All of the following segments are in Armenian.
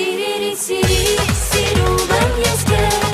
Սիրելի, սիրում եմ ես քեզ,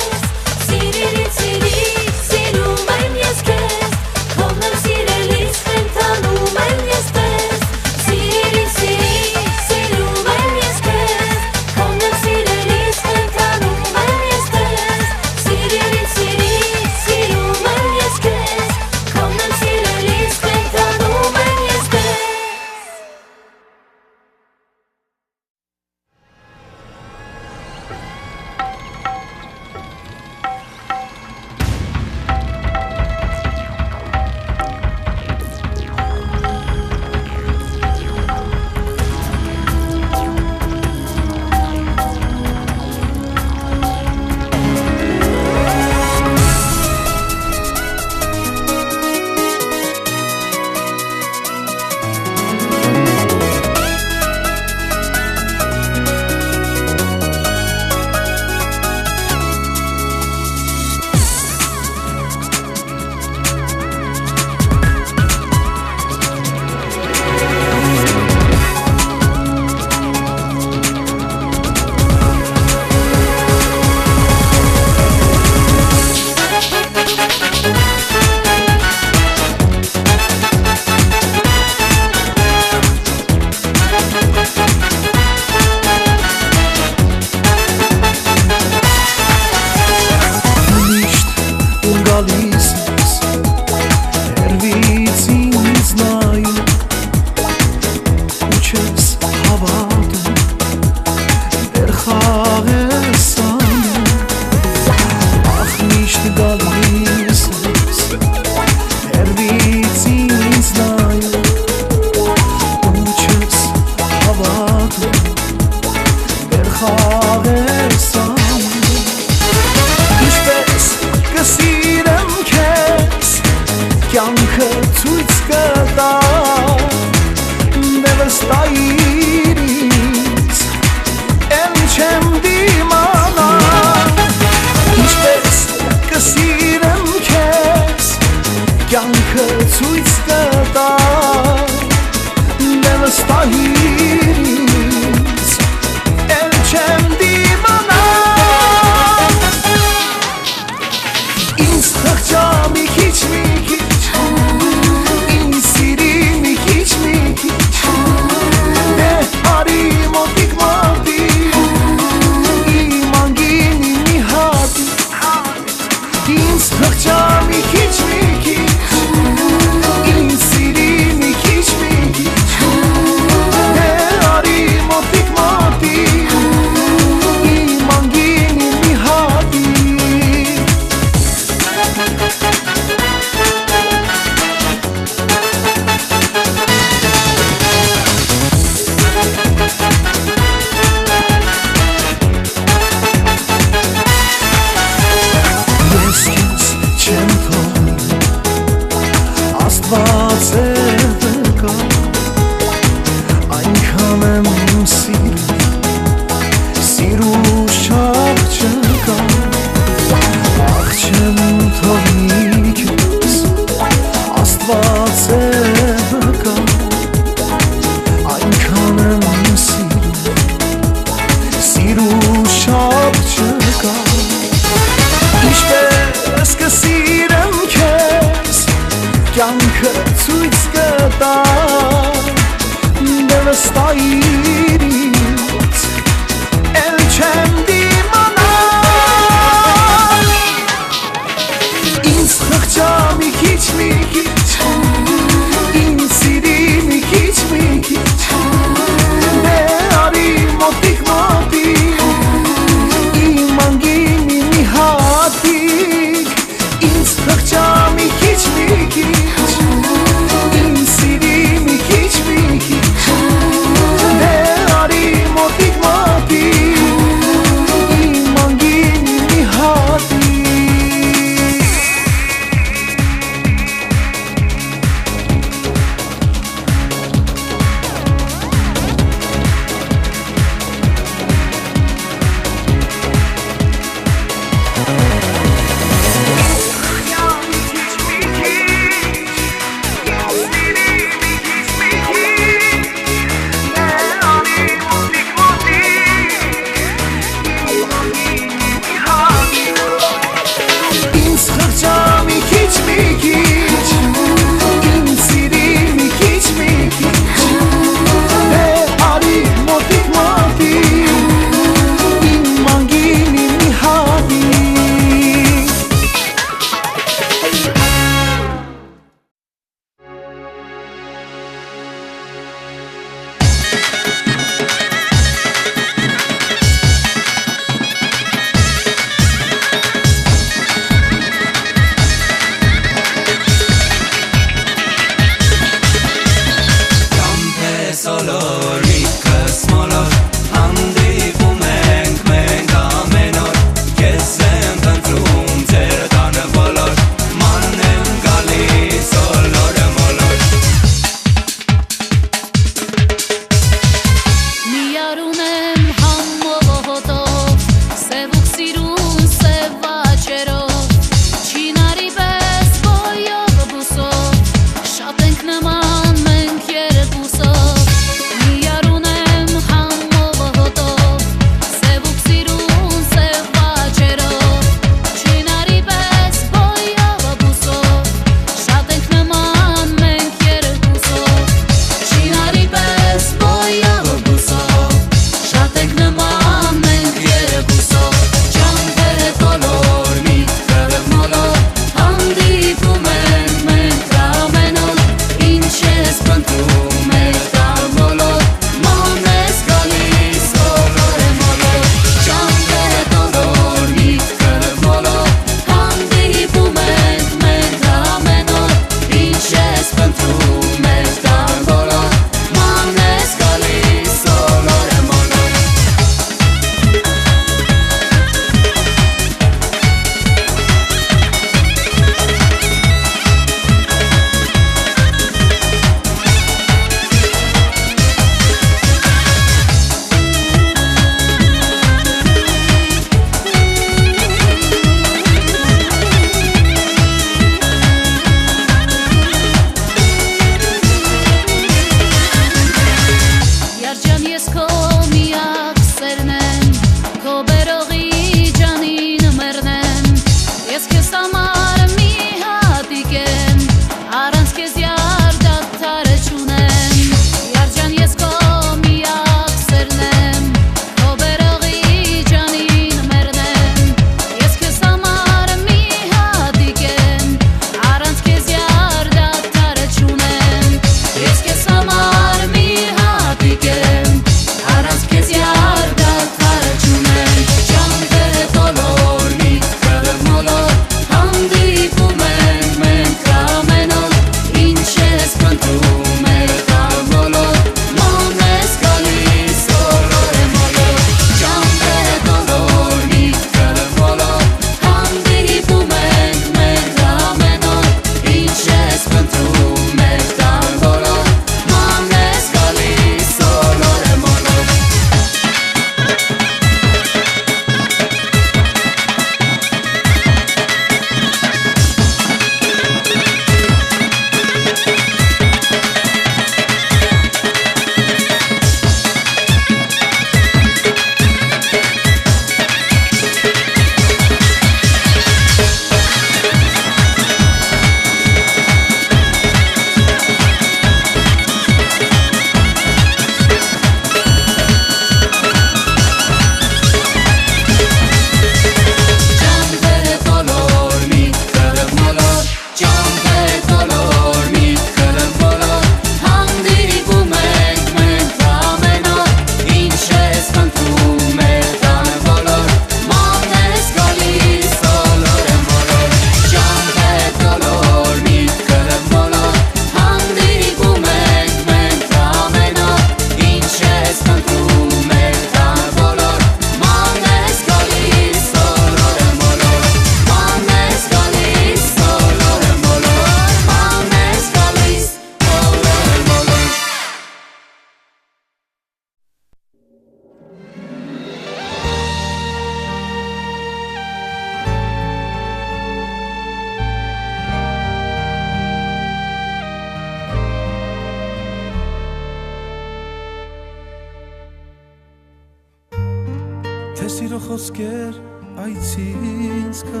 Սիրո խոսքեր այցից կա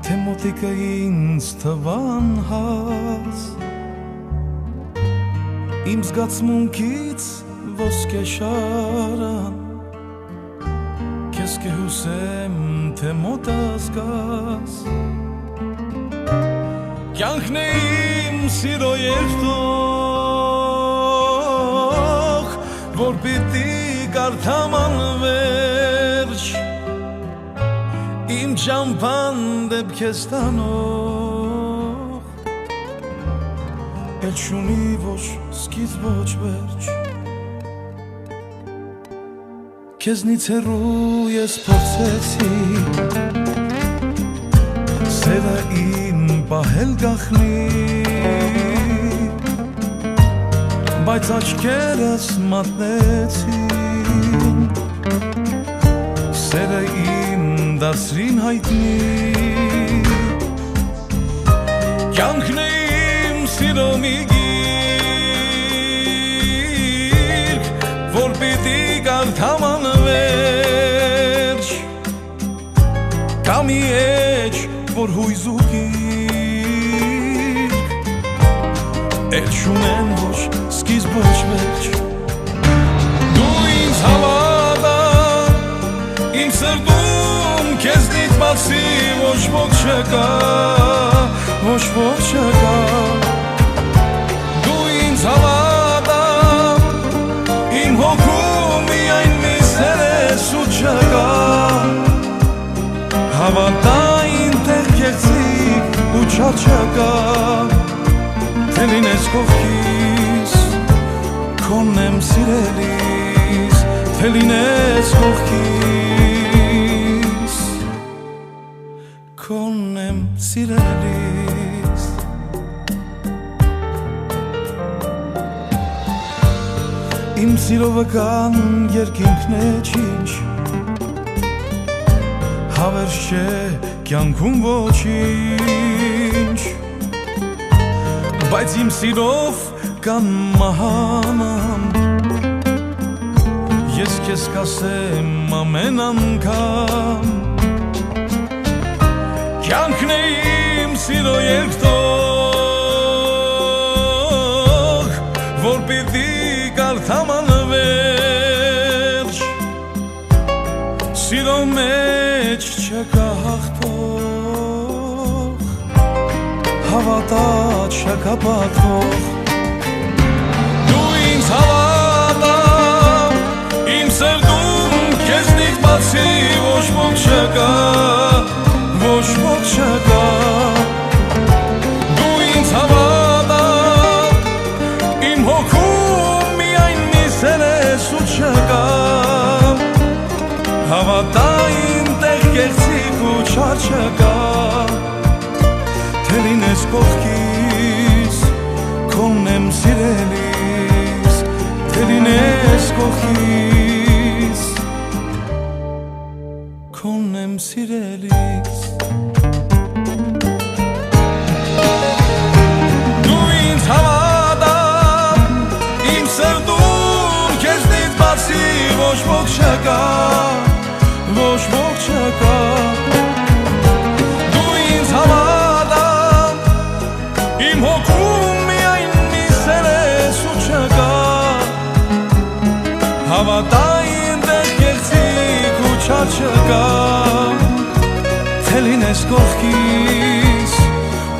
Թե մոտիկը ինձ թվան հաց Իմ զգացմունքից ոսկե շարան Քեզ կհուսեմ թե մոտս գաս Կյանքն է իմ սիրո երթող Որ պիտի կարդամ անվերջ Իմ ճամփան դեպ քեզ տանող Էլ չունի ոչ սկիզբ ոչ վերջ Քեզնից հեռու ես փորձեցի Սերը իմ պահել գախնի Բայց աչքերս մատնեցին Սերը իմ դարձրին հայտնի Կյանքն է իմ սիրո մի գիրք Որ պիտի կարդամ անվերջ Կա մի էջ, որ հույզ ու գիրք Էլ չունեմ ոչ սկիզբ ոչ վերջ Դու ինձ հավատա Իմ սրտում քեզնից բացի ոչ ոք չկա Ոչ ոք չկա Դու ինձ հավատա Իմ հոգում միայն մի սեր ես ու չկա Հավատա ինտեղ կեղծիկ ու չկա Թե լինես կողքիս Քոնն եմ սիրելիս Թե լինես կողքիս Քոնն եմ սիրելիս Իմ սիրո վկան երկինքն է չինչ Հավերժ չէ կյանքում ոչինչ Բայց իմ սիրով կան մահանամ Ես քեզ կասեմ ամեն անգամ Կյանքն է իմ սիրո երթող Որ պիտի կարդամ անվերջ Սիրո մեջ չկա հաղթող Հավատա չկա պատվող Դու ինձ հավատա Իմ սրտում քեզնից բացի ոչ ոք չկա Ոչ ոք չկա Դու ինձ հավատա Իմ հոգում միայն մի սեր ես ու չկա Հավատա ինտեղ կեղծիկ ու չկա Թե լինես կողքիս Քոնն եմ սիրելիս Թե լինես կողքիս Քոնն եմ սիրելիս Դու ինձ հավատա Իմ սրտում քեզնից բացի ոչ ոք չկա Ոչ ոք չկա Դու ինձ հավատա Իմ հոգում միայն մի սեր ես ու չկա Հավատա ինտեղ կեղծիկ ու չկա Թե լինես կողքիս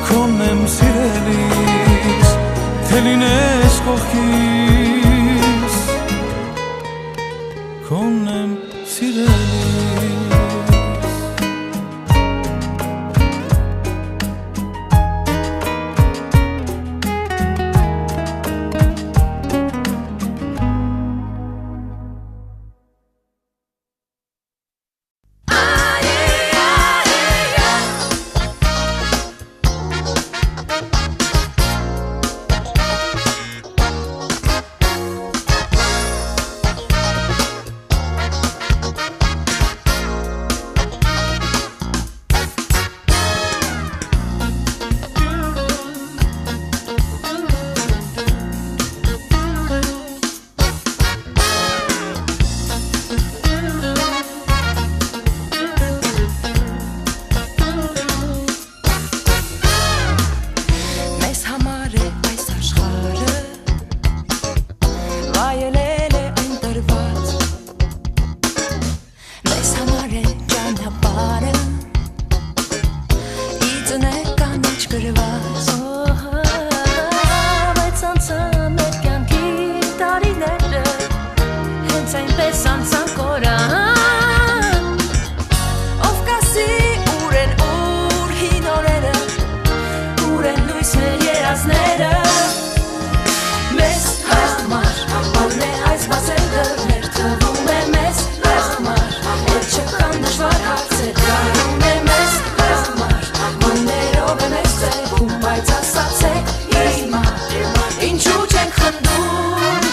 Քոնն եմ սիրելիս Թե լինես կողքիս Քոնն եմ սիրելիս այնպես անցան կորան ով կասի ուր են ուր հին օրերը ուր են լույսներ երազները մեզ համար որն է այս բացել դռներ թվում է մեզ համար էլ չկան դժվար հարցեր գարուն է մեզ համար մոներով է մեզ ծեվում բայց ասացեք հիմա ինչու չենք խնդում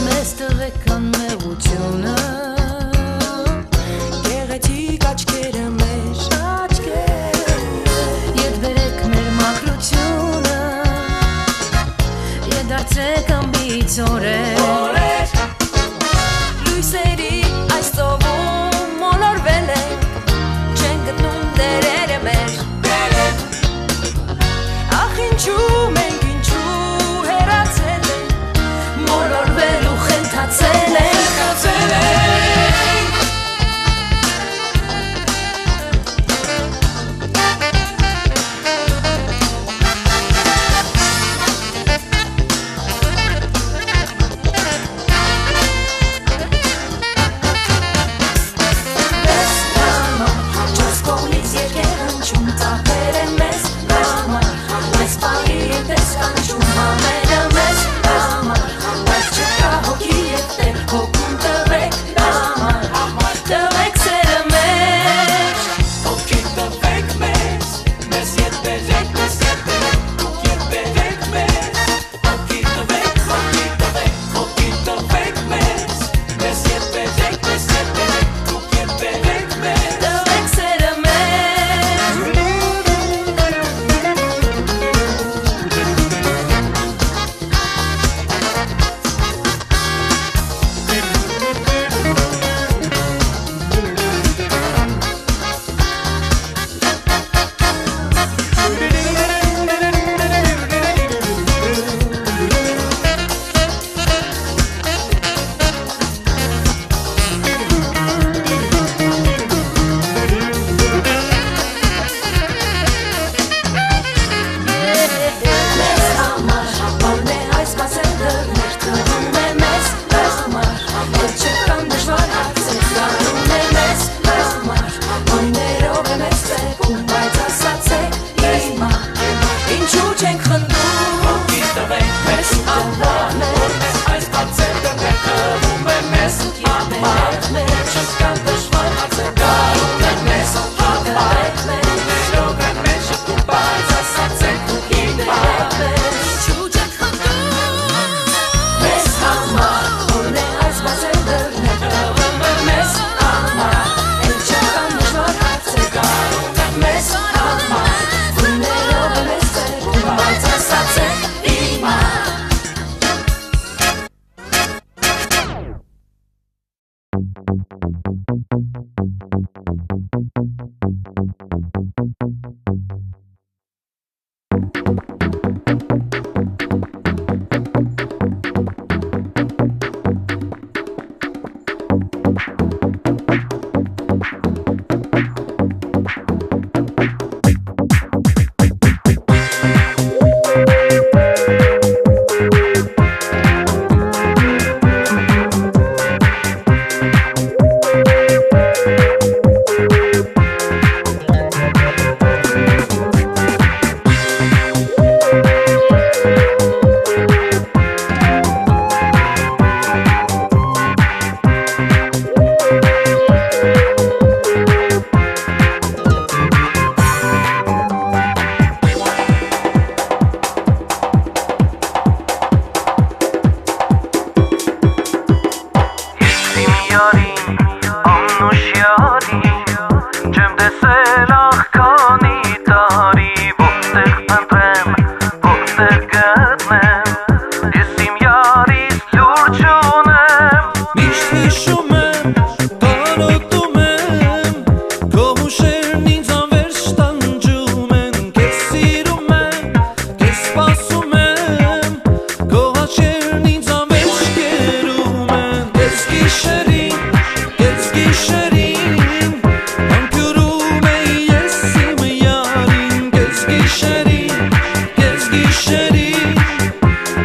մեզ տվեք անմեղությունը գեղեցիկ աչքերը մեր ետ բերեք մեր մաքրությունը ետ դարձրեք ամբից օրեր լույսերի այս ծովում մոլորվել ենք չեն գտնում դերերը մեր ախ ինչու մենք ինչու հեռացել ենք մոլորվել ու խենթացել ենք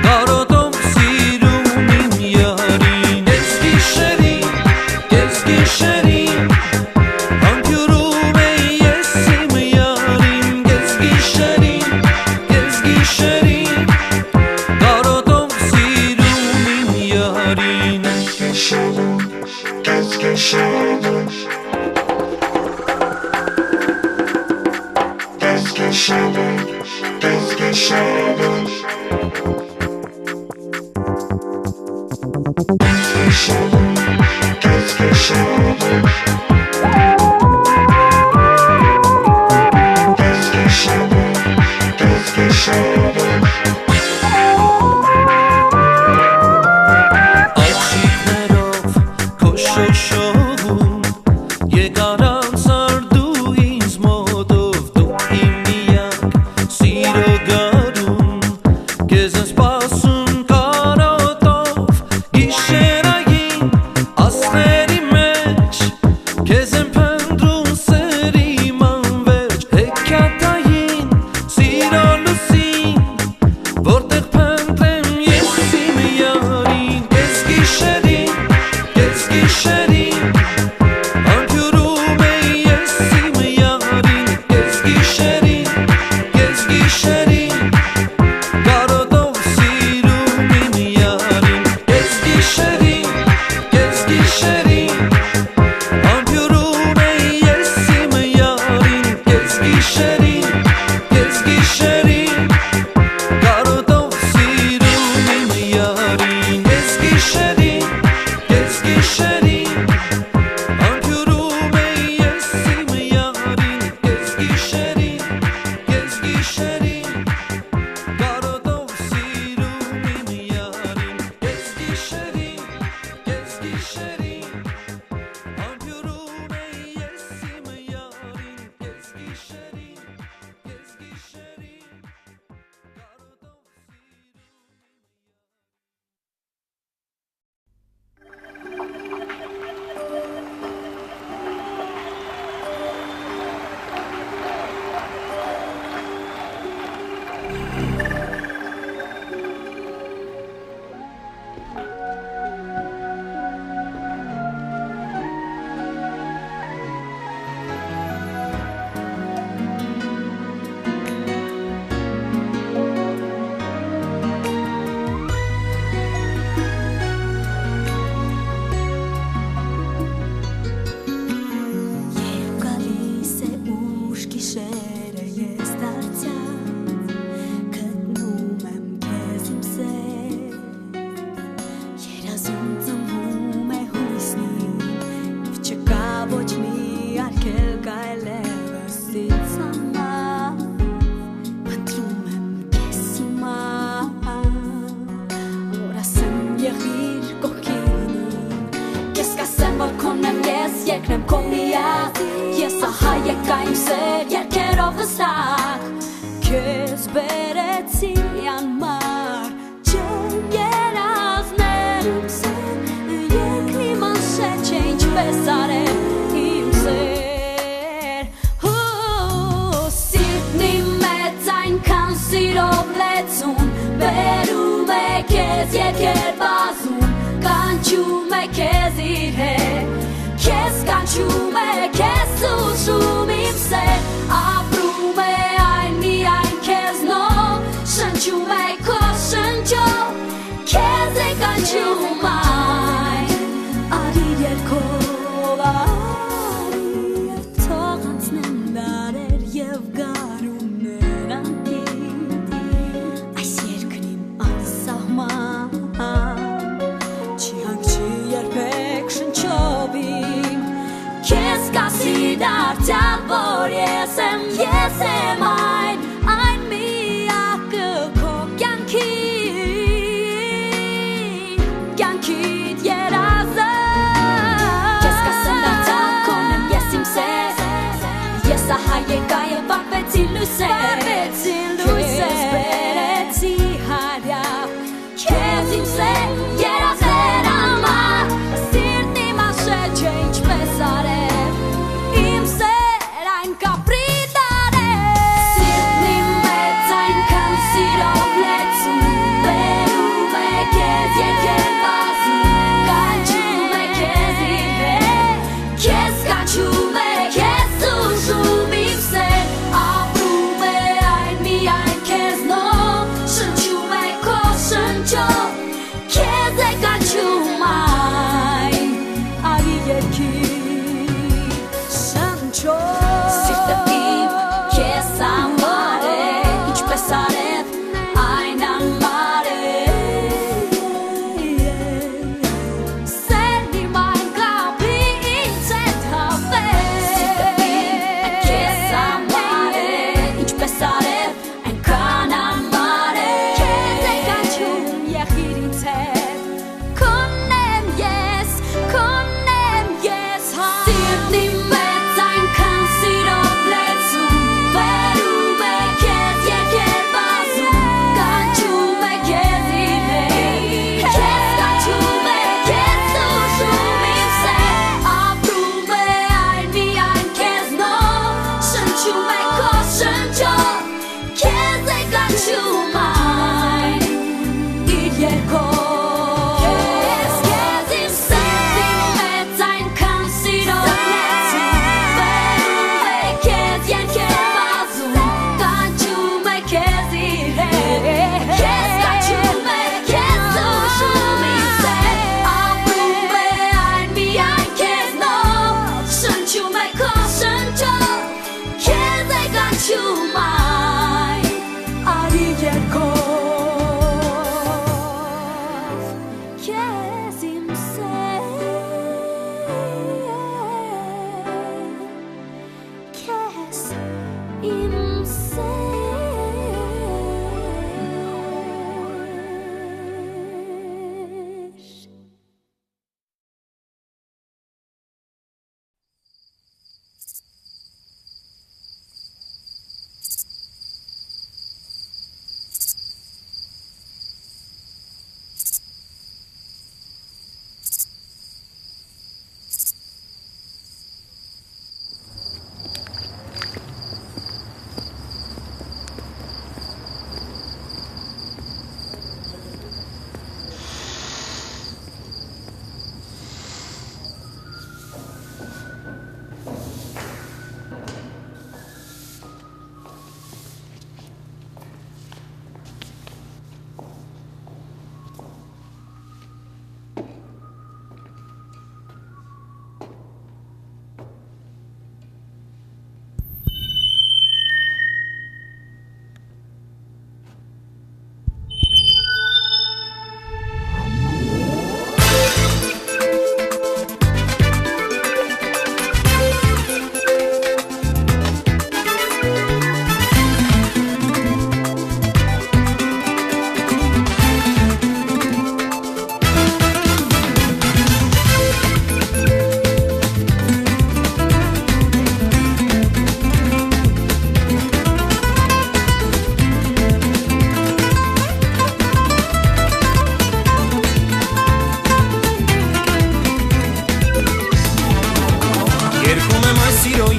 Կարոտում սիրում իմ յարին Ես գիշերի Kes ka qume, kes u shumë im se aprume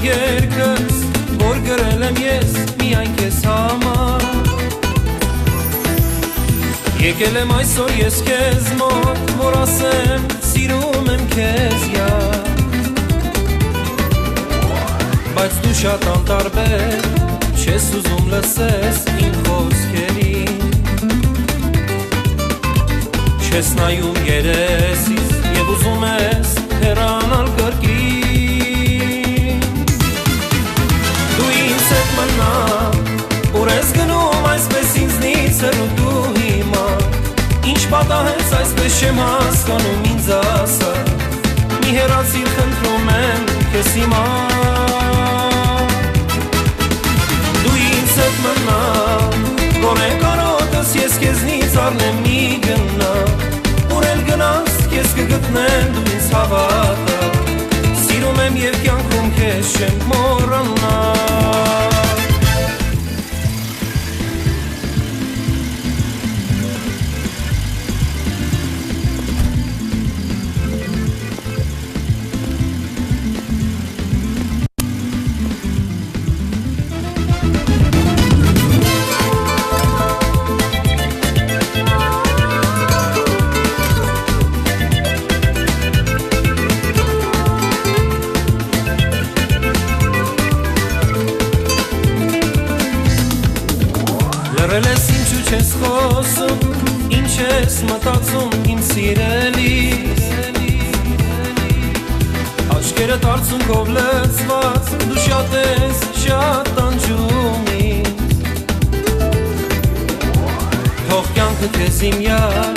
երկս, որ գրել եմ ես միայն քեզ համար Եկել եմ այսօր ես քեզ մոտ, որ ասեմ սիրում եմ քեզ Բայց դու շատ անտարբեր, չես ուզում լսես իմ խոսքերին Չես նայում երեսիս և ուզում ես հեռանալ կրկին Դու ինձ հետ մնալ, ուր ես գնում այսպես ինձնից հեռու դու հիմա Ինչ պատահեց այսպես չեմ հասկանում ինձ ասա Մի հեռացիր խնդրում եմ քեզ հիմա Դու ինձ հետ մնալ, գոնե կարոտս ես քեզնից առնեմ մի գնա Ուր էլ գնաս քեզ կգտնեմ դու ինձ հավատա Սիրում եմ և կյանքում քեզ չեմ մոռանա Լրել ես ինչու չես խոսում, ինչ ես մտածում իմ սիրելիս Աչքերը տարցունքով լցված, դու շատ ես շատ տանջում ինձ Թող կյանքը քեզ իմ յար,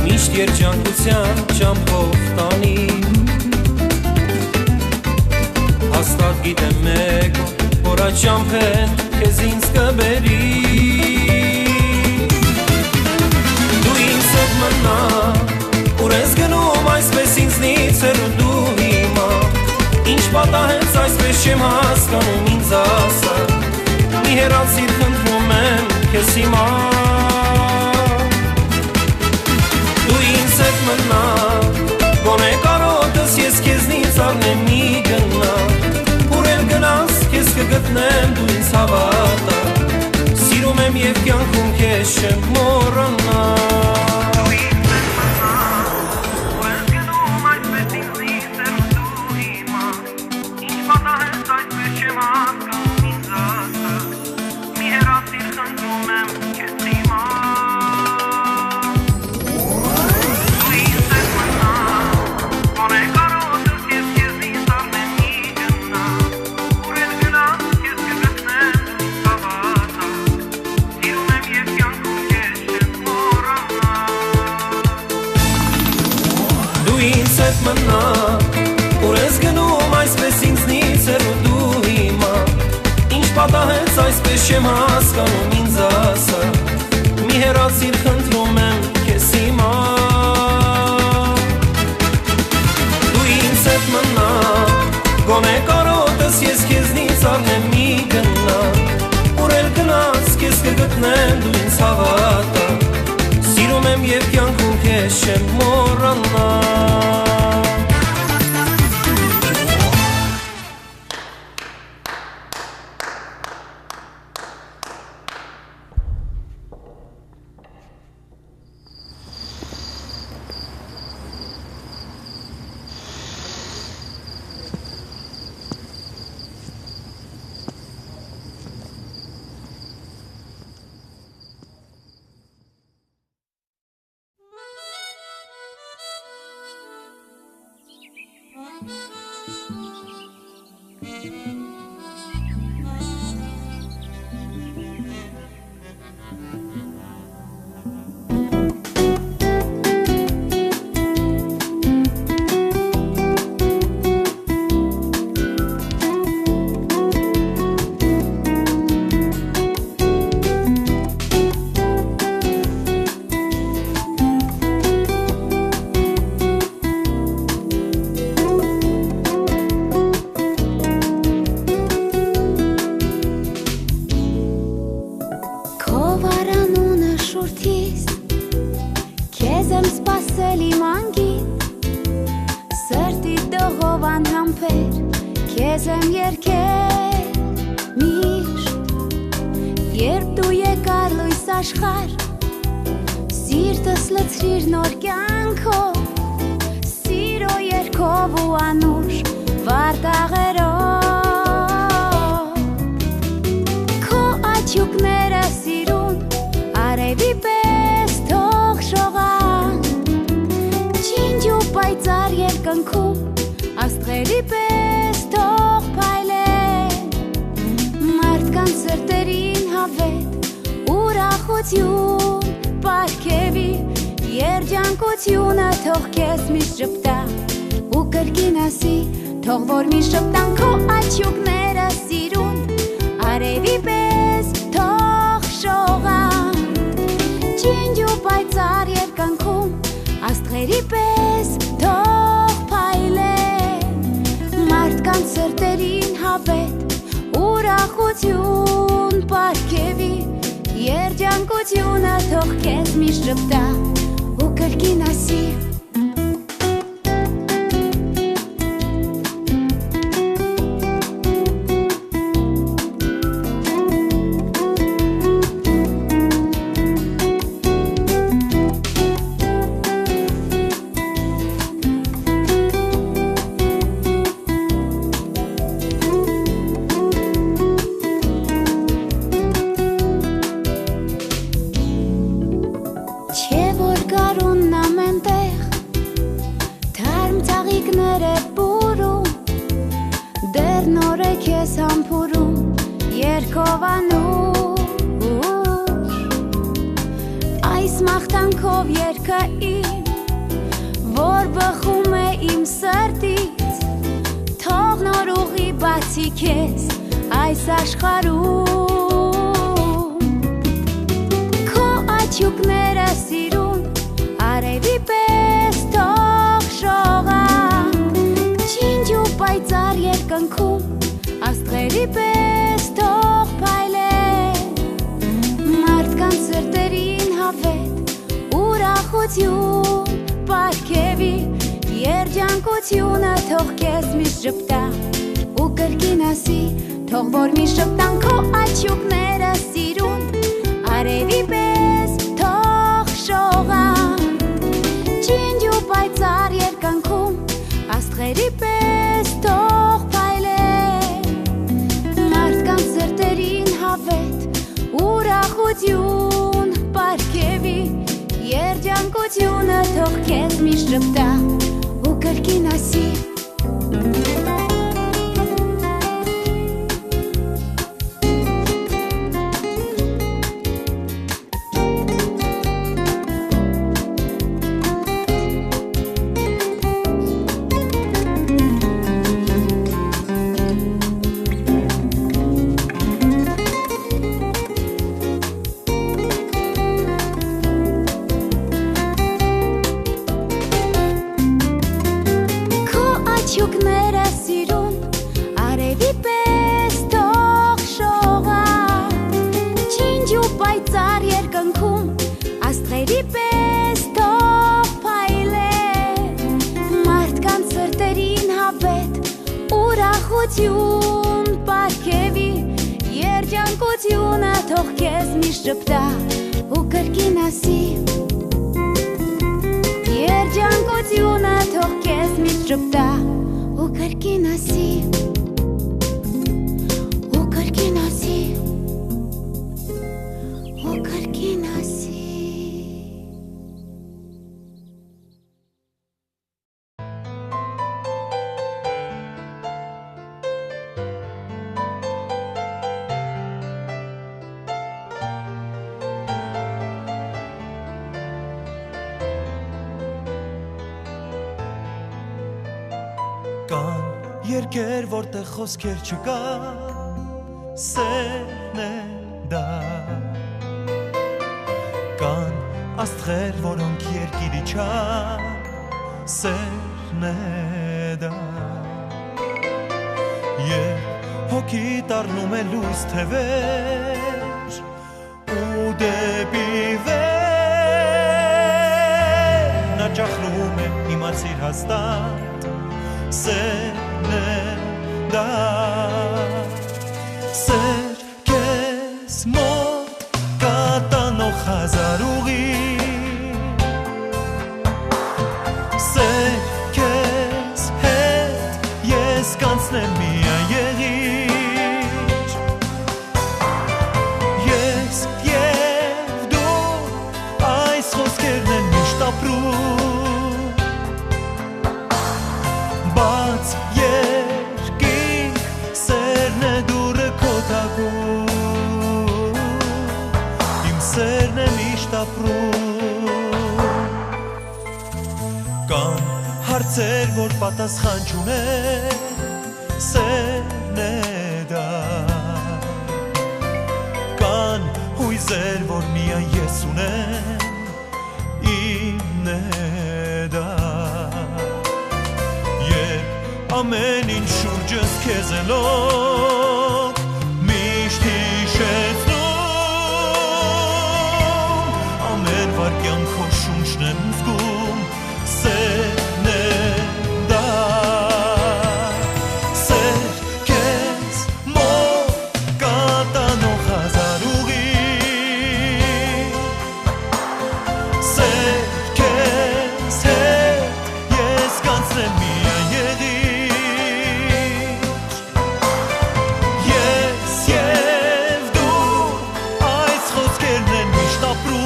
միշտ երջանկության ճամփով տանի Հաստատ գիտեմ մեկ, որ այդ ճամփեն քեզ ինձ կբերի Ուր ես գնում այսպես ինձնից հեռու դու հիմա Ինչ պատահեց այսպես չեմ հասկանում ինձ ասա Մի հեռացիր խնդրում եմ քեզ հիմա Դու ինձ հետ մնալ, գոնե կարոտս ես քեզնից առնեմ մի գնա Ուր էլ գնաս քեզ կգտնեմ դու ինձ հավատա Սիրում եմ և կյանքում քեզ չեմ մոռանա Ուր ես գնում այսպես ինձնից հեռու դու հիմա Ինչ պատահեց այսպես չեմ հասկանում ինձ ասա Մի հեռացիր խնդրում եմ քեզ հիմա Դու ինձ հետ մնալ, գոնե կարոտս ես քեզնից առնեմ մի գնա Ուր էլ գնաս քեզ կգտնեմ դու ինձ հավատա Սիրում եմ և կյանքում քեզ չեմ մոռանա քեզ եմ երգել միշտ, երբ դու եկար լույս աշխարհ, սիրտս լցրիր նոր կյանքով, սիրո երգով ու անուշ վարտաղերով, քո աչուկները սիրուն արևի պես թող շողան, ջինջ ու պայծառ երկնքում աստղերի պես թող փայլեն, մարդկանց սրտերին հավետ ուրախություն պարգևի, երջանկությունը թող քեզ միշտ ժպտա ու կրկին ասի, թող որ միշտ ժպտան քո աչուկները սիրուն արևի պես թող շողան, ջինջ ու պայծառ երկնքում աստղերի պես թող փայլեն, մարդկանց սրտերին հավետ ուրախություն պարգևի, երջանկությունը թող քեզ միշտ ժպտա ու կրկին ասի, այս մաղթանքով երգը իմ, որ բխում է իմ սրտից, թող նոր ուղի բացի քեզ այս աշխարհում, քո աչուկները սիրուն արևի պես թող շողան, ջինջ ու պայծառ երկնքում աստղերի պես թող փայլեն, մարդկանց սրտերին հավետ ուրախություն պարգևի, երջանկությունը թող քեզ միշտ ժպտա ու կրկին ասի, թող որ միշտ ժպտան քո աչուկները սիրուն արևի պես թող շողան, ջինջ ու պայծառ երկնքում աստղերի պես թող փայլեն, մարդկանց սրտերին հավետ ուրախություն պարգևի, երջանկությունը թող քեզ միշտ ժպտա ու կրկին ասի, աչուկները սիրուն արևի պես թող շողան, ջինջ ու պայծառ երկնքում աստղերի պես թող փայլեն, մարդկանց սրտերին հավետ ուրախություն պարգևի, երջանկությունը թող քեզ միշտ ժպտա ու կրկին ասի, երջանկությունը թող քեզ միշտ ժպտա ու կրկին ասի, ու կրկին ասի, ու կրկին ասի. Կան երկեր, որտեղ խոսքեր չկա, սերն է դա, կան աստղեր, որոնք երկիրի չար, սերն է դա, երբ հոգի տառնում է լույս թևեր ու դեպի վեր, նա ճախրում է իմացիր հաստատ, սերն է դա Սեր կեզ մոտ կատանող հազար ուղի Սեր կեզ հետ ես կանցնեմ միայն եղիր Ես և դու այս խոսքերն են միշտ ապրում Բաց երկինք սերն է դուրը քո տակում Իմ սերն է միշտ ապրում Կան հարցեր, որ պատասխան չունեն Սերն է դա Կան հույզեր, որ միայն ես ունեմ Իմն է դա Երբ ամեն ինչ շուրջս քեզ ելող Միշտ հիշեցնում Ամեն վարկյան քո շունչն եմ զգում Սերն է դա Սեր քեզ մոտ կատանող հազար ուղի Սեր քեզ հետ ես կանցնեմ միայն եղիր Ես և դու այս խոսքերն են միշտ ապրում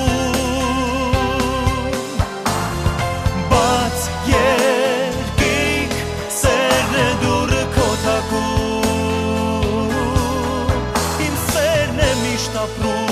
Բաց երկինք սերն է դուրը քո տակում Իմ սերն է միշտ ապրում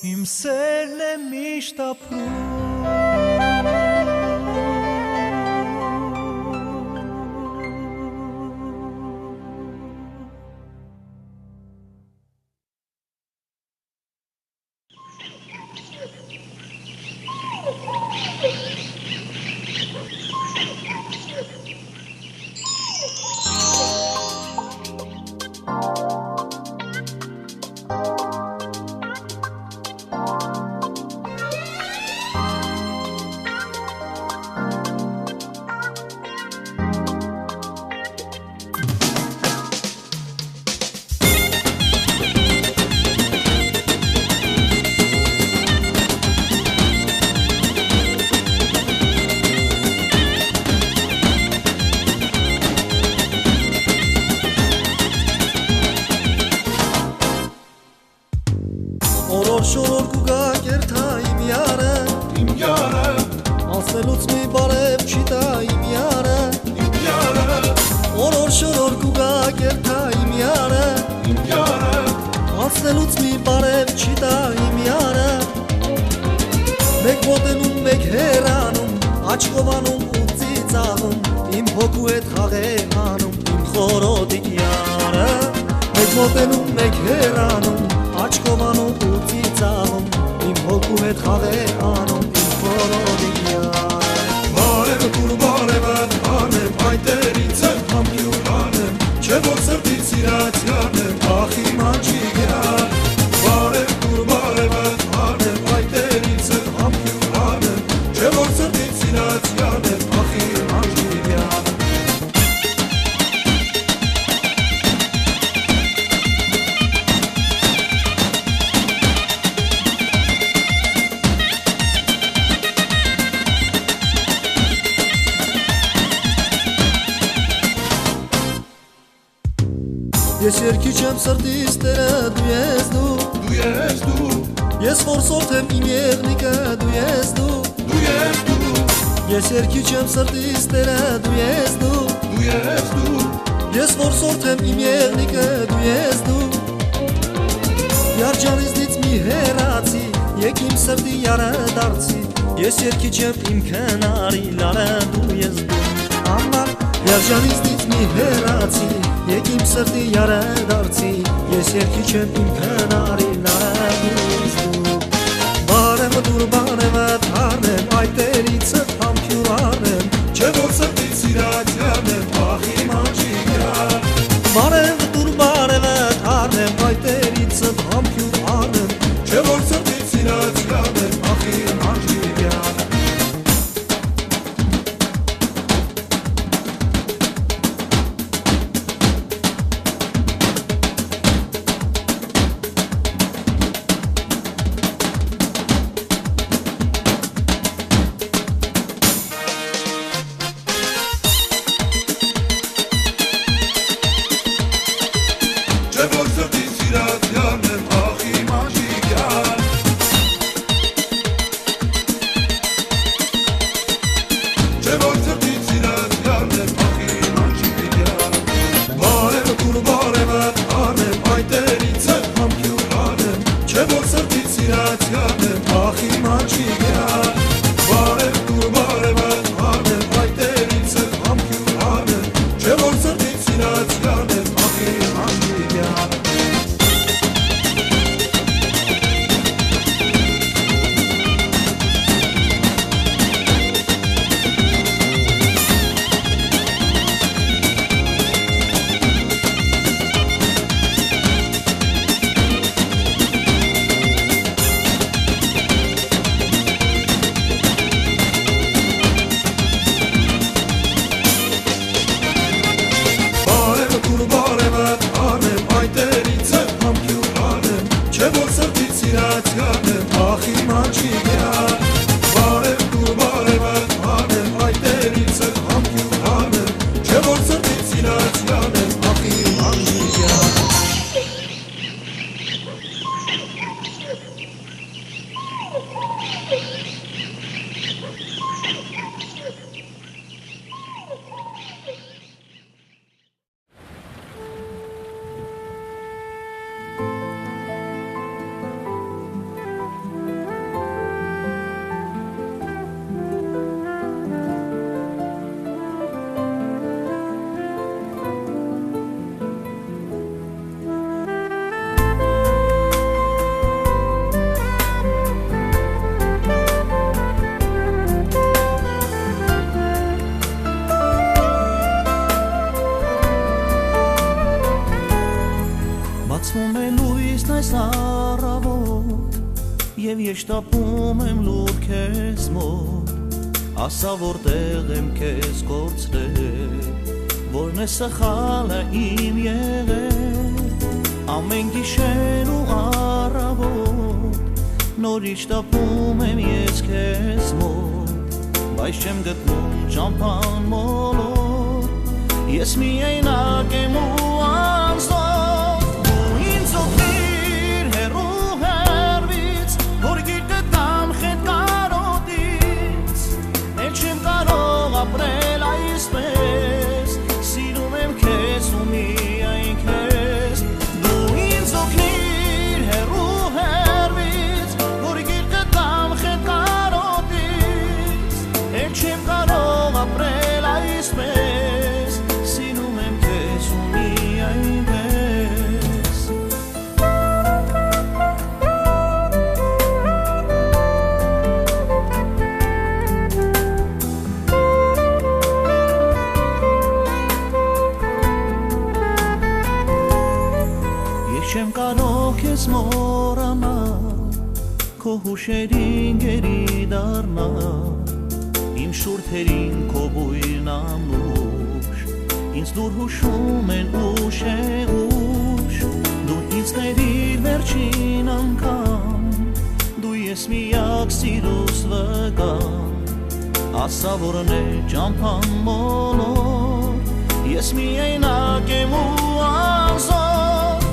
Իմ սերն է միշտ Շորոր կուգա կերթա իմ յարը Անցնելուց մի բարև չի տա իմ յարը Օրոր շորոր կուգա կերթա իմ յարը Անցնելուց մի բարև չի տա իմ յարը Մեկ մոտենում, մեկ հեռանում Աչկովանում ու ծիծաղում Իմ հոգու հետ խաղեմ անում Իմ խորոդիկ յարը Մեկ մոտենում, մեկ հեռանում Աչկովանում ու ծիծաղում Իմ հոգու հետ խաղեմ անում Իմ խորոդիկ յարը Բարև կուր բարևդ անեմ Այտերից եմ համյուն անեմ Չէ որ սրտից սիրած յանեմ Ախ իմ անջի յար Բարև կուր բարևդ անեմ երկի չեմ սրտիս տերը դու ես դու Դու ես դու Ես որ սորթեմ իմ եղնիկը դու ես դու Դու ես դու Ես երկի չեմ սրտիս տերը դու ես դու Դու ես դու Ես որ սորթեմ իմ եղնիկը դու ես դու Յարջանիզնից մի հեռացի Եկ իմ սրտի յարը դարձի Ես երկի չեմ իմ քնարի լարը դու ես դու Ամար Յարջանիզնից մի հեռացի Եկ իմ սրտի յարը դարձի Ես երկի չեմ իմ քնարի լարը դու ես դու Բարևը դուր բարևը թարնեմ Այտերիցը համքյուր արնեմ Չէ որ սրտից սիրած յարնեմ Ախի մանջիկյար Բարևը դուր բարևը թարնեմ Այտերիցը համքյուր արնեմ Չէ որ սրտից սիրած յարնեմ Ախի մանջիկյար Եվ ես շտապում եմ լուր քեզ մոտ Ասա որտեղ եմ քեզ կորցրել Որն է սխալը իմ եղել Ամեն գիշեր ու առավոտ Նորից շտապում եմ ես քեզ մոտ Բայց չեմ գտնում ճամփան մոլոր Ես միայնակ եմ ու անզոր Դու ինձ օգնիր հեռու Որ գիրկը տամ խետ կարոտից Էլ չեմ կարող ապրել այսպես Սիրում եմ քեզ ու միայն քեզ Դու ինձ օգնիր հեռու հեռվից Որ գիրկը տամ խետ կարոտից Էլ չեմ կարող ապրել այսպես Սիրում եմ քեզ ու միայն քեզ Չեմ կարող քեզ մոռանալ Քո հուշերին գերի դառնալ Իմ շուրթերին քո բույրն ամուշ Ինձ դուր հուշում են ուշ է ուշ Դու ինձ ներիր վերջին անգամ Դու ես միակ սիրուս վկան Ասա որն է ճամփան մոլոր Ես միայնակ եմ ու անզոր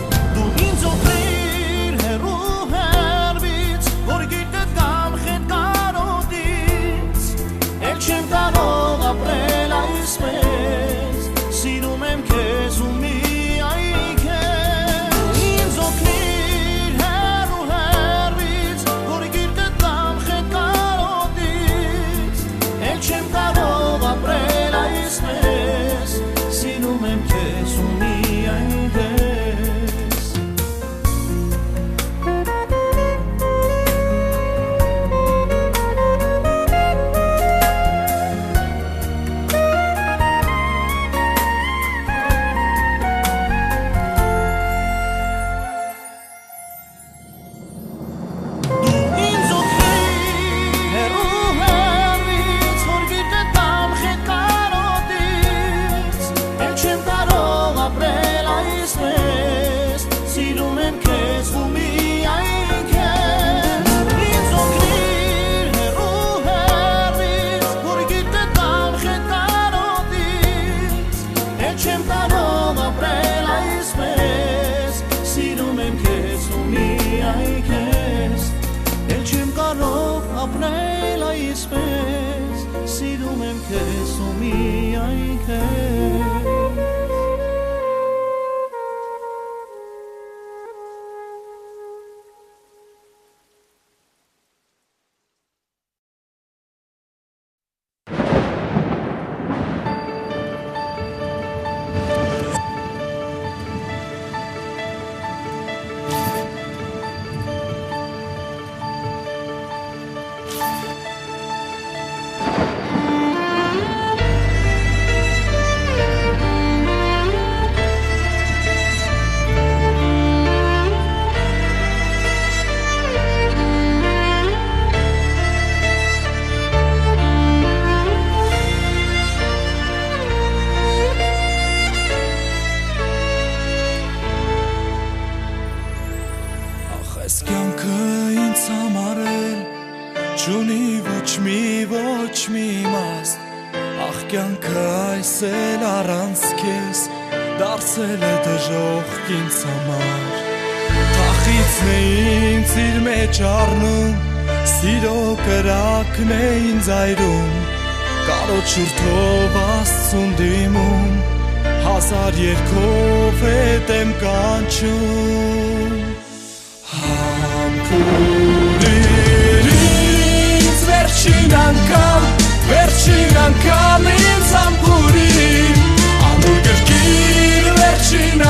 լուսվեց Սիրում եմ քեզ ու միայն քեզ Այս կյանքը ինձ համար էլ չունի ոչ մի իմաստ Ախ կյանքը այս էլ առանց քեզ դարձել է դժոխք ինձ համար Թախիծն է ինձ իր մեջ առնում Սիրո կրակն է ինձ այրում Կարոտ շուրթով Աստծուն դիմում Հազար երգով հետ եմ կանչում Համբուրիր ինձ վերջին անգամ ինձ համբուրիր Ամուր գրկիր վերջին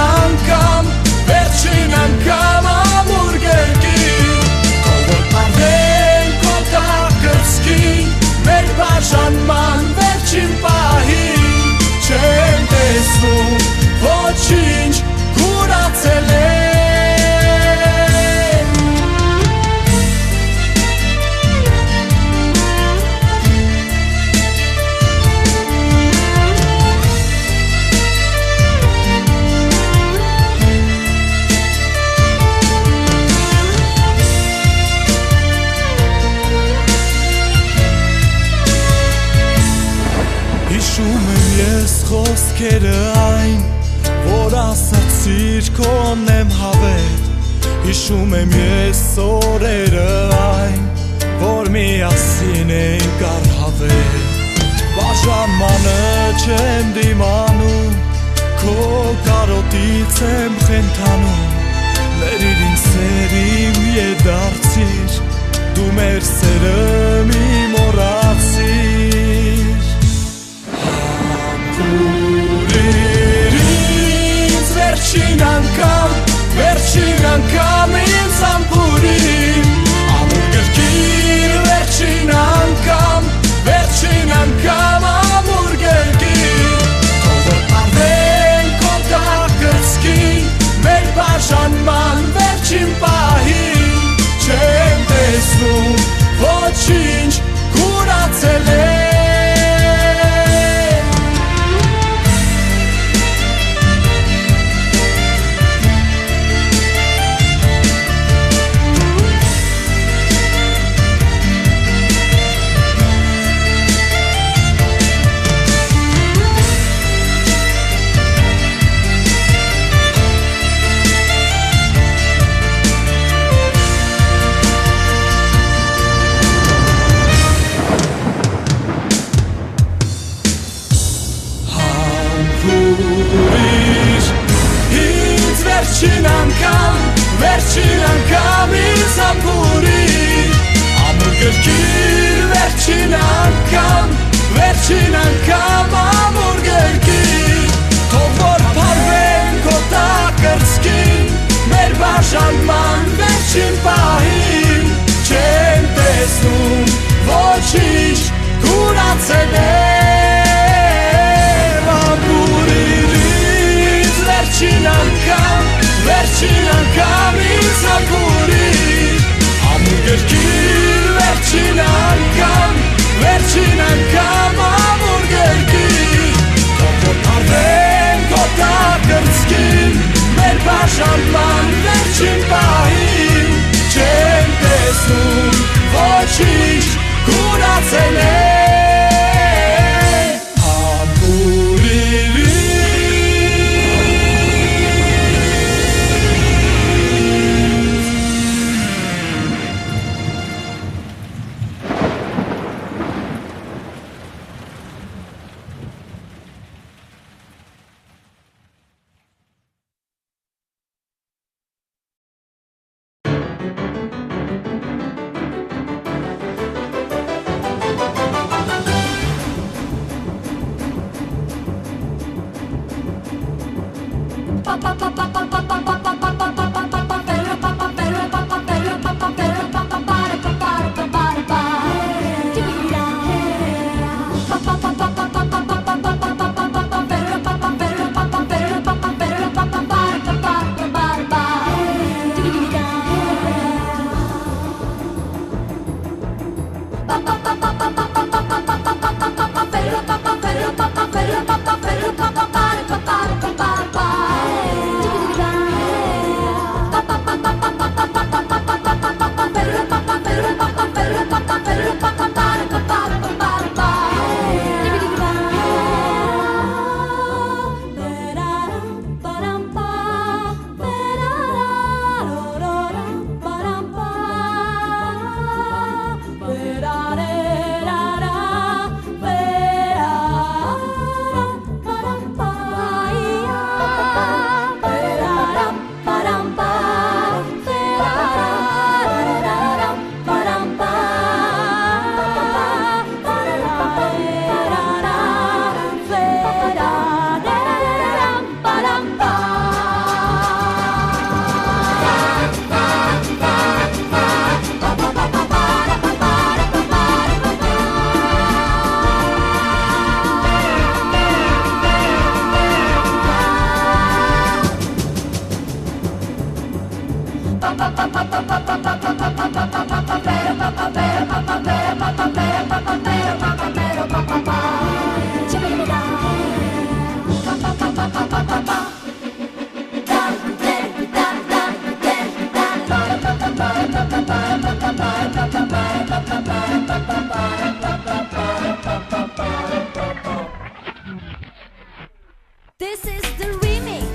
անգամ ամուր գրկիր Կողոտ պարվեն կոտակ կրսկին Մեր բաժանման վերջին պահին Չեմ տեսնում ոչինչ կուրացել է Հիշում եմ ես խոսքերը այն, որ ասացիր քոն եմ հավետ Հիշում եմ ես օրերը այն, որ միասին ենք առհավետ Բաժանմանը չեմ դիմանում, քո կարոտից եմ խենթանում Ներիր ինձ սերիմ եդարձիր, դու մեր սերը մի մոռացիր Համբուրիր ինձ վերջին անգամ ինձ համբուրիր Ամուր գրկիր վերջին անգամ ամուր գրկիր Կողոտ պարվեն կոտակ կրսկին Մեր բաժանման վերջին պահին Չեմ տեսնում ոչինչ կուրացել է This is the remix.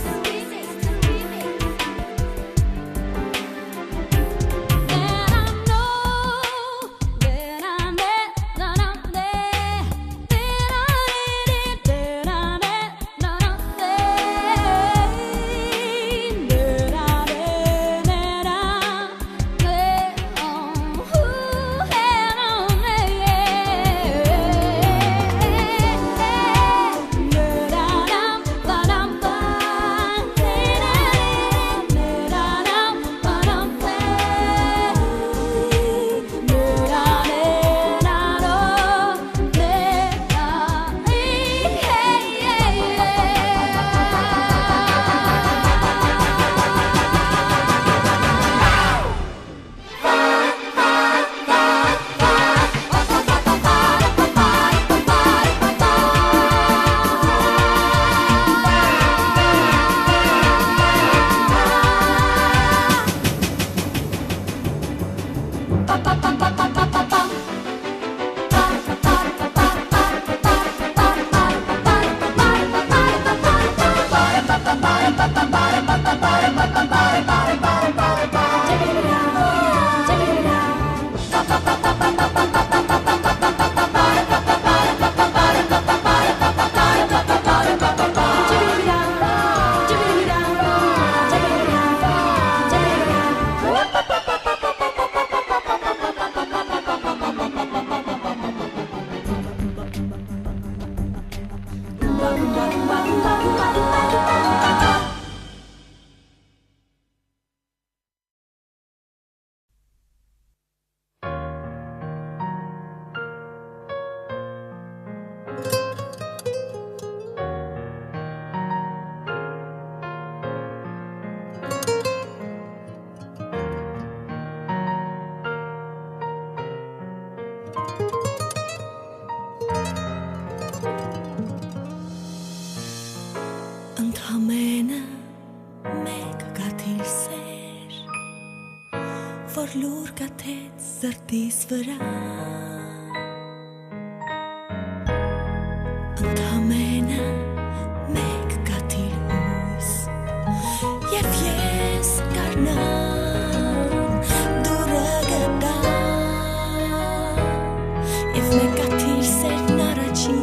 Ընդհանրապես մեկ գաթիլ սեր, որ լուր գաթեց սրտիս վրա, ընդհանրապես մեկ գաթիլ հույս, և ես կարնամ դուրը գտա, և մեկ գաթիլ սերն առաջին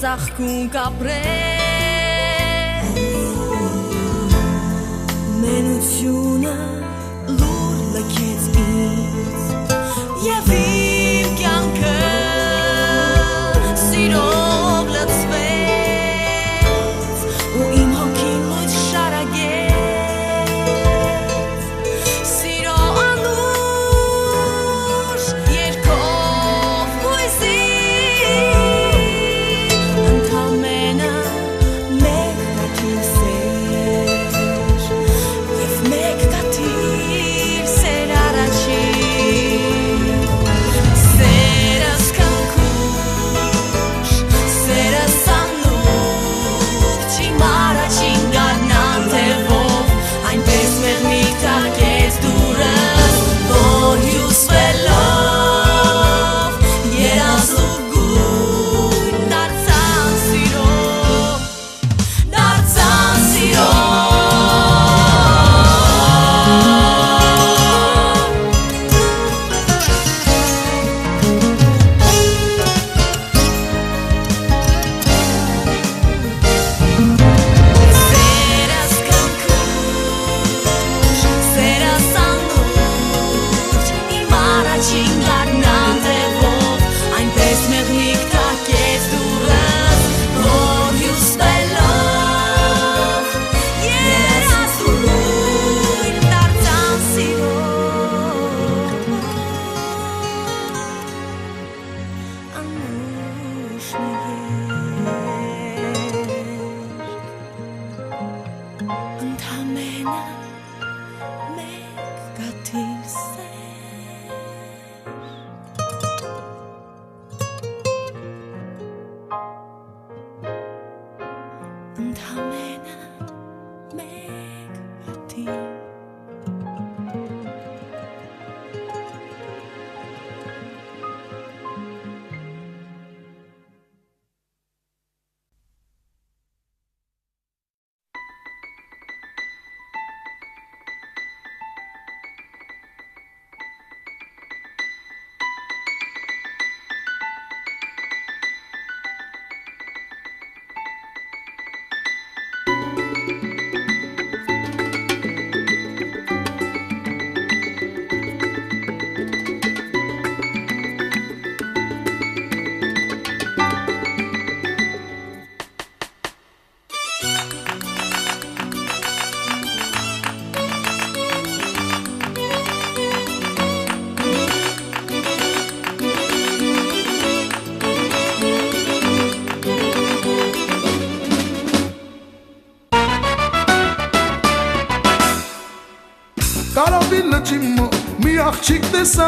ծաղկուն կապրել մենությունը լուր լքեց ինձ և իմ կյանքը սիրով լցվեց ու իմ հոգին լույս շարագեց սիրո անուշ երկով հույսի Մեկ կաթիլ սեր առաջին Կարավի լճիմո մի աղջիկ տեսա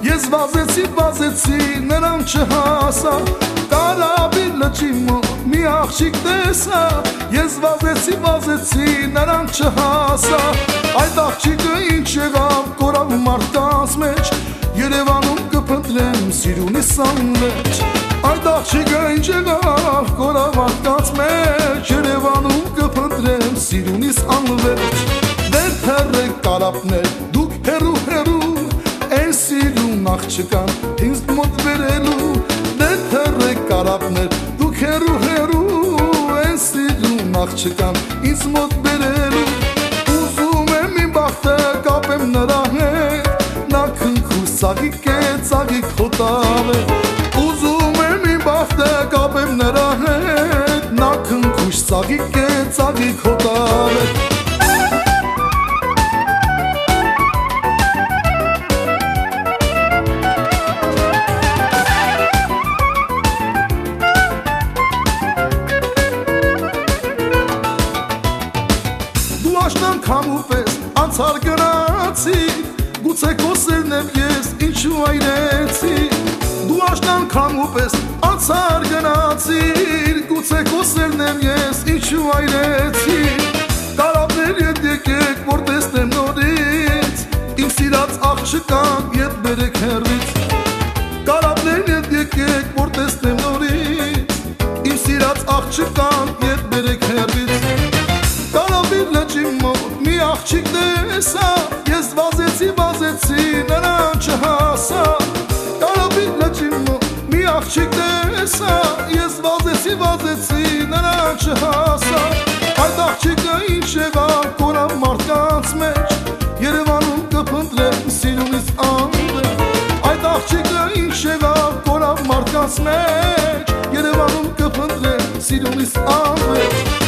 Ես վազեցի նրան չհասա Կարավի լճիմո մի աղջիկ տեսա Ես վազեցի նրան չհասա Այդ աղջիկը ինչ եղավ կորավ մարդկանց մեջ Երևանում կփնտրեմ սիրունիս անվերջ Այդ աղջիկը ինչ եղավ կորավ մարդկանց մեջ Երևանում կփնտրեմ սիրունիս անվերջ Դեր թերեք կարապներ դուք հերու Են սիրուն աղջկան ինձ մոտ վերելու Դեր թերեք կարապներ դուք հերու Են սիրուն աղջկան ինձ մոտ վերելու Ուզում եմ իմ բախտը կապեմ նրա հետ Նա քնքու սաղիկ է ծաղիկ հոտավ է Ուզում եմ իմ բախտը կապեմ նրա հետ Նա քնքուշ ծաղիկ է ծաղիկ հոտավ է Քամուպես անցար գնացի Գուցե կոսերն եմ ես ինչու այրեցի Դու աշնան քամուպես անցար գնացի Գուցե կոսերն եմ ես ինչու այրեցի Կարապներ ետ եկեք որ տեսնեմ նորից Իմ սիրած աղջկան ետ բերեք հեռվից Կարապներ ետ եկեք որ տեսնեմ նորից Իմ սիրած աղջկան ետ բերեք հեռվից Կարավի լճիմո մի աղջիկ տեսա Ես վազեցի նրան չհասա Կարավի լճիմո մի աղջիկ տեսա Ես վազեցի նրան չհասա Այդ աղջիկը ինչ եղավ կորավ մարդկանց մեջ Երևանում կփնտրեմ սիրունիս անվերջ Այդ աղջիկը ինչ եղավ կորավ մարդկանց մեջ Երևանում կփնտրեմ սիրունիս անվերջ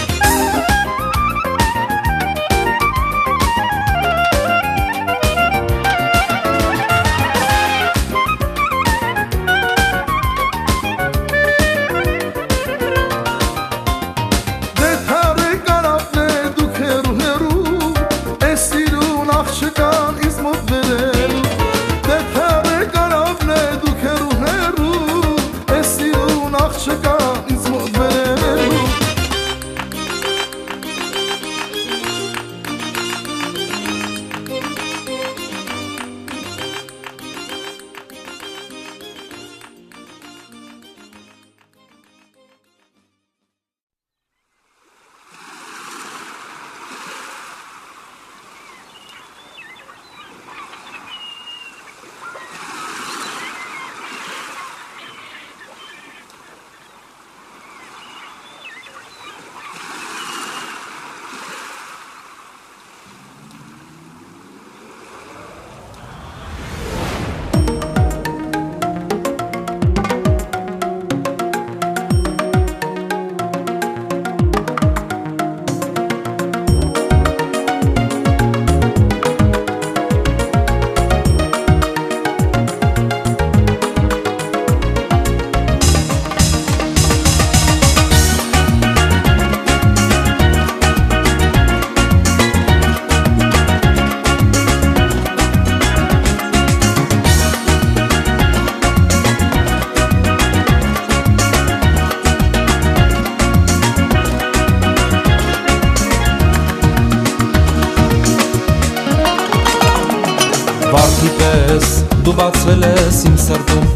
Վարդի պես դու բացվել ես իմ սրտում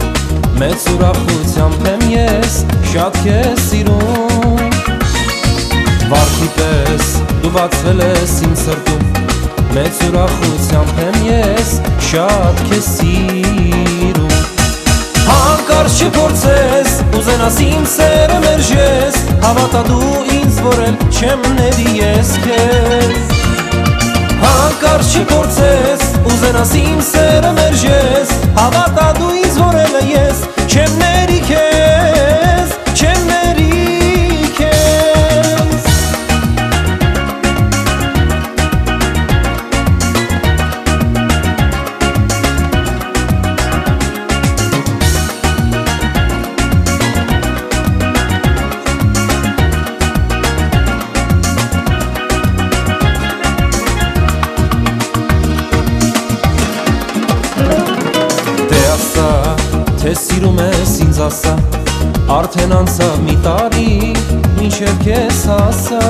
Մեծ ուրախությամբ եմ ես շատ քեզ սիրում Վարդի պես դու բացվել ես իմ սրտում Մեծ ուրախությամբ եմ ես շատ քեզ սիրում Հանկարծ չփորձես ուզենաս իմ սերը մերժես Հավատա դու ինձ որ էլ չեմ ների ես քեզ Հանկարծ չփորձես ուզենաս իմ սերը մերժես Հավատա դու ինձ որ էլ ես չեմ ների քեզ Չեմ ների քեզ ասա Արդեն անցավ մի տարի մինչև քեզ հասա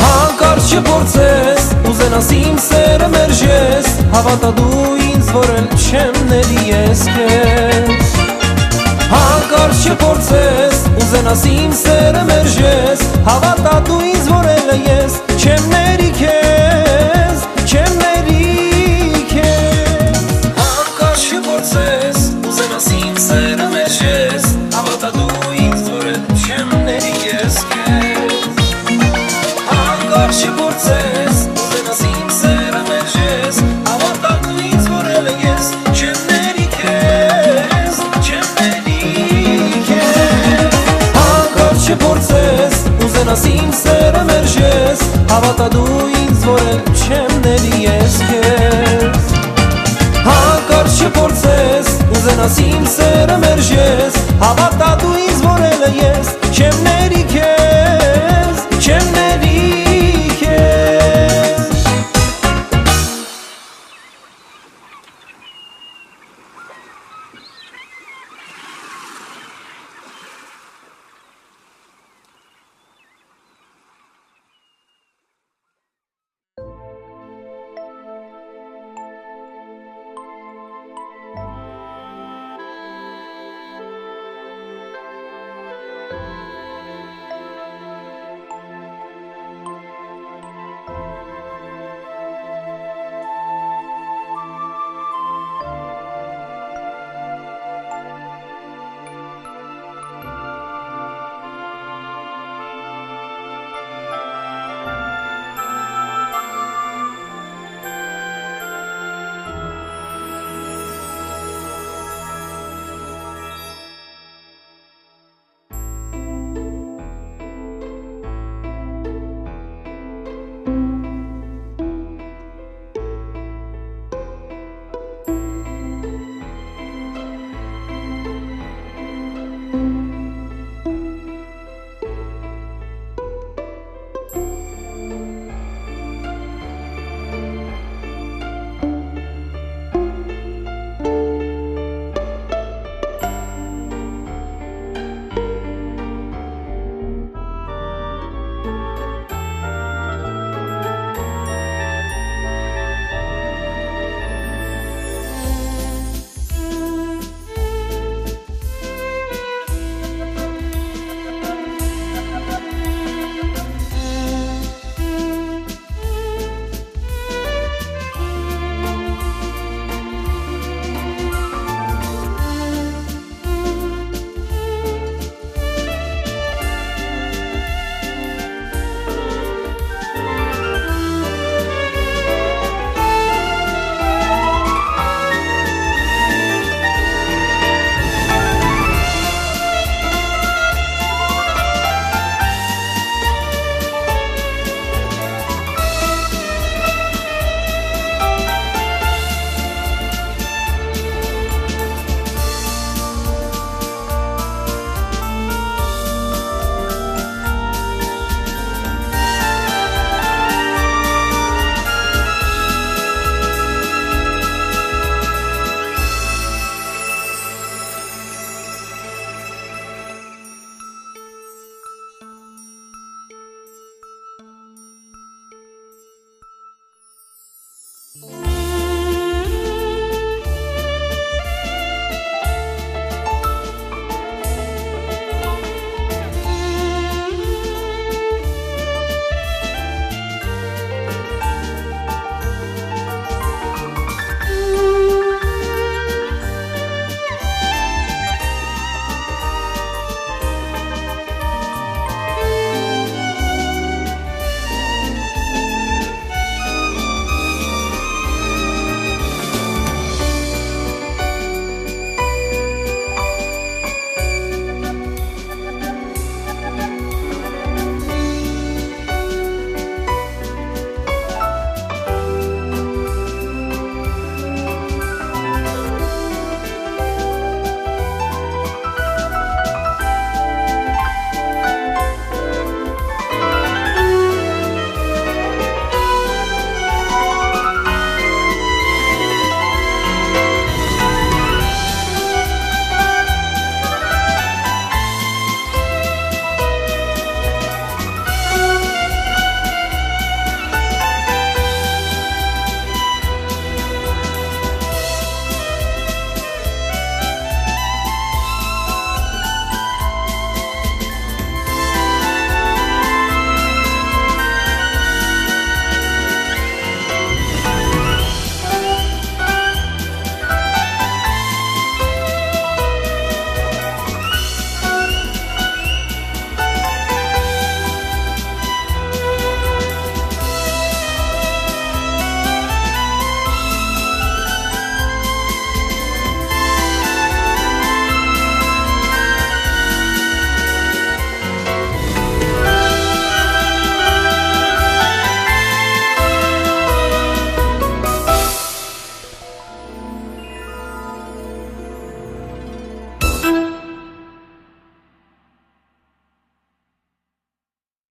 Հանկարծ չփորձես ուզենաս իմ սերը մերժես Հավատա դու ինձ որ էլ չեմ ների ես քեզ Հանկարծ չփորձես ուզենաս իմ սերը մերժես Հավատա դու ինձ որ էլ ես չեմ ների քեզ Չեմ ների քեզ Հանկարծ չփորձես ուզենաս իմ սերը մերժես Հավատա դու ինձ որ էլ չեմ ների ես քեզ Հանկարծ չփորձես ուզենաս իմ սերը մերժես Հավատա դու ինձ որ էլ ես չեմ ների քեզ Չեմ ների քեզ Հանկարծ չփորձես ուզենաս իմ սերը մերժես Հավատա դու ինձ որ էլ չեմ ների ես քեզ Հանկարծ չփորձես ուզենաս իմ սերը մերժես Հավատա դու